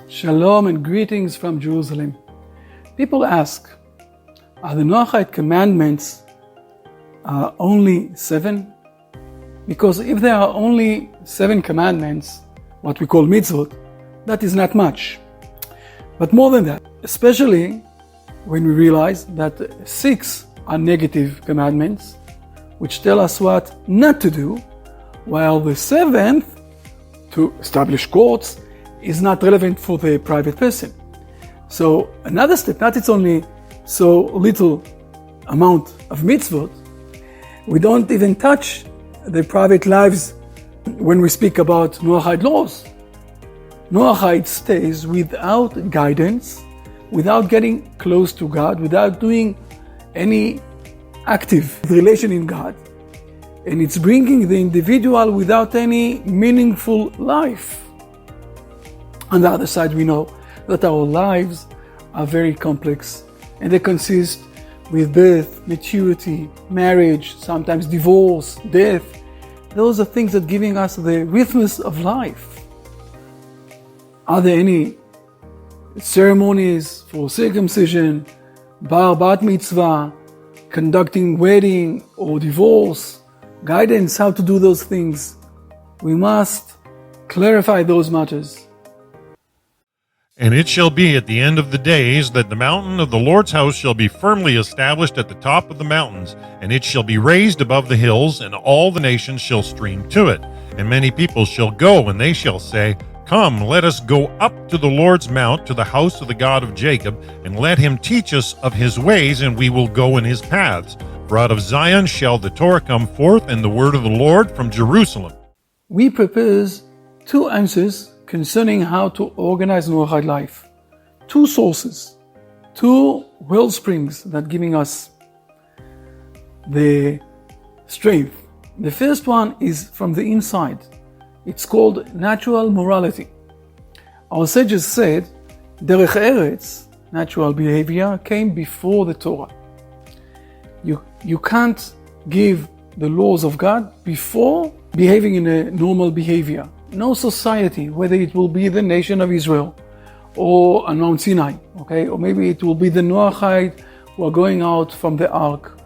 Shalom and greetings from Jerusalem. People ask, are the Noahide commandments only 7? Because if there are only 7 commandments, what we call mitzvot, that is not much. But more than that, especially when we realize that 6 are negative commandments, which tell us what not to do, while the 7th, to establish courts, is not relevant for the private person. So another step, not it's only so little amount of mitzvot, we don't even touch the private lives when we speak about Noahide laws. Noahide stays without guidance, without getting close to God, without doing any active relation in God. And it's bringing the individual without any meaningful life. On the other side, we know that our lives are very complex and they consist with birth, maturity, marriage, sometimes divorce, death. Those are things that are giving us the rhythms of life. Are there any ceremonies for circumcision, bat mitzvah, conducting wedding or divorce, guidance how to do those things? We must clarify those matters. And it shall be at the end of the days that the mountain of the Lord's house shall be firmly established at the top of the mountains, and it shall be raised above the hills, and all the nations shall stream to it. And many people shall go, and they shall say, Come, let us go up to the Lord's mount, to the house of the God of Jacob, and let him teach us of his ways, and we will go in his paths. For out of Zion shall the Torah come forth, and the word of the Lord from Jerusalem. We propose 2 answers concerning how to organize Noahide life. 2 sources, 2 wellsprings that giving us the strength. The first one is from the inside. It's called natural morality. Our sages said, Derech Eretz, natural behavior, came before the Torah. You can't give the laws of God before behaving in a normal behavior. No society, whether it will be the nation of Israel or on Mount Sinai, okay, or maybe it will be the Noahide who are going out from the ark.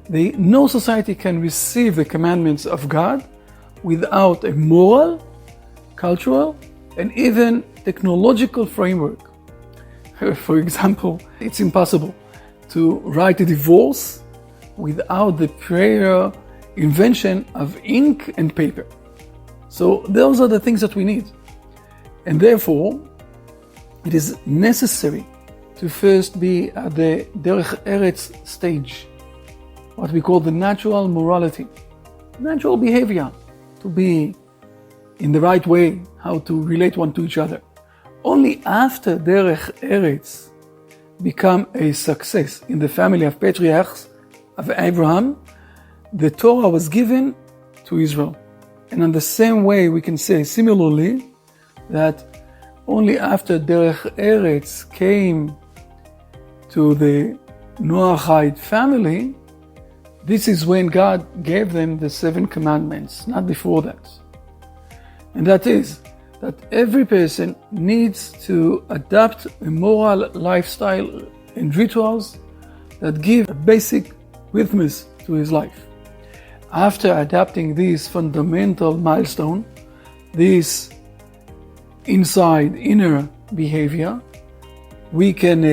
No society can receive the commandments of God without a moral, cultural, and even technological framework. For example, it's impossible to write a divorce without the prior invention of ink and paper. So those are the things that we need. And therefore, it is necessary to first be at the Derech Eretz stage, what we call the natural morality, natural behavior, to be in the right way, how to relate one to each other. Only after Derech Eretz become a success in the family of patriarchs of Abraham, the Torah was given to Israel. And in the same way, we can say similarly that only after Derech Eretz came to the Noahide family, this is when God gave them the 7 commandments, not before that. And that is that every person needs to adopt a moral lifestyle and rituals that give a basic rhythms to his life. After adapting this fundamental milestone, this inner behavior, we can,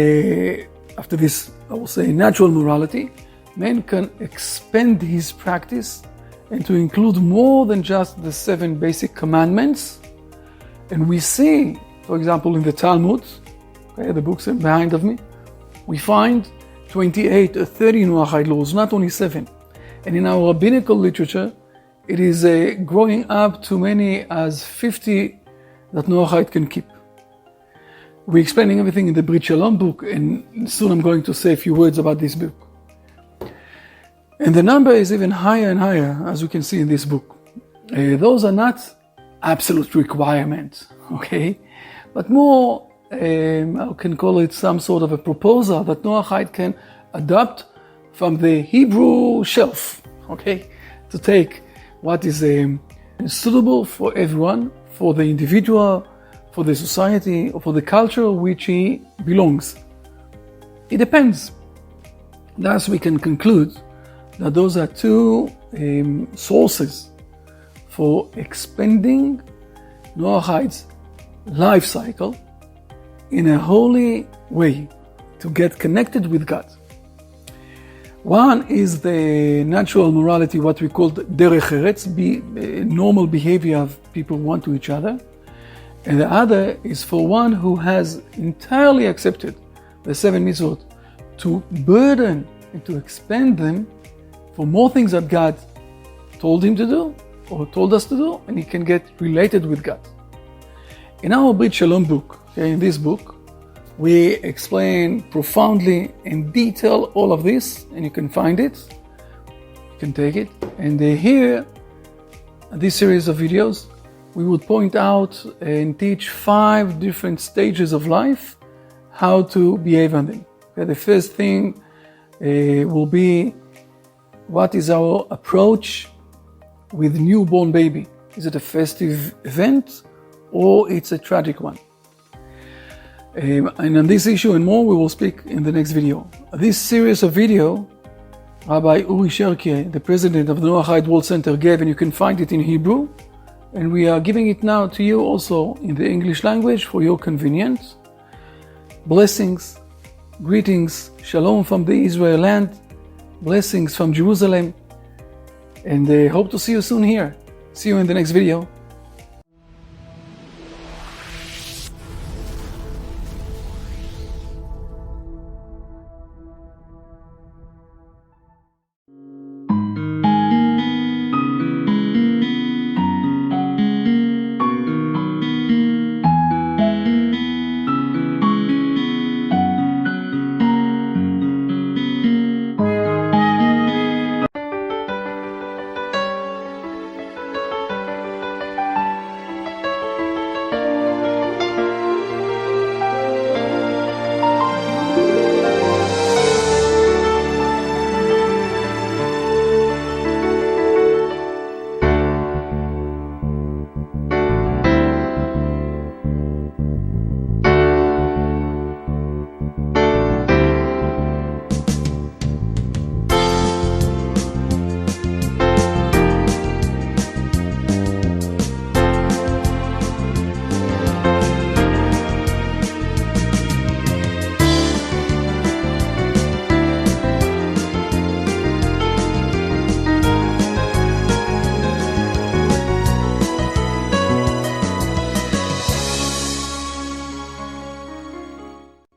after this, I will say, natural morality, man can expand his practice and to include more than just the 7 basic commandments. And we see, for example, in the Talmud, okay, the books behind of me, we find 28 or 30 Noahide laws, not only 7. And in our rabbinical literature, it is growing up to many as 50 that Noahide can keep. We're explaining everything in the Brit Shalom book, and soon I'm going to say a few words about this book. And the number is even higher and higher, as we can see in this book. Those are not absolute requirements, okay? But more, I can call it some sort of a proposal that Noahide can adopt from the Hebrew shelf, okay? To take what is suitable for everyone, for the individual, for the society or for the culture which he belongs. It depends. Thus, we can conclude that those are two sources for expanding Noahide's life cycle in a holy way to get connected with God. One is the natural morality, what we call derech eretz, normal behavior of people one to each other. And the other is for one who has entirely accepted the 7 mitzvot to burden and to expand them for more things that God told him to do or told us to do, and he can get related with God. In our Brit Shalom book, in this book, we explain profoundly in detail all of this, and you can find it, you can take it. And here, this series of videos, we would point out and teach 5 different stages of life, how to behave on them. Okay, the first thing will be, what is our approach with newborn baby? Is it a festive event or it's a tragic one? And on this issue and more, we will speak in the next video. This series of video, Rabbi Uri Sherkie, the president of the Noahide World Center, gave, and you can find it in Hebrew. And we are giving it now to you also in the English language for your convenience. Blessings, greetings, shalom from the Israel land, blessings from Jerusalem, and hope to see you soon here. See you in the next video.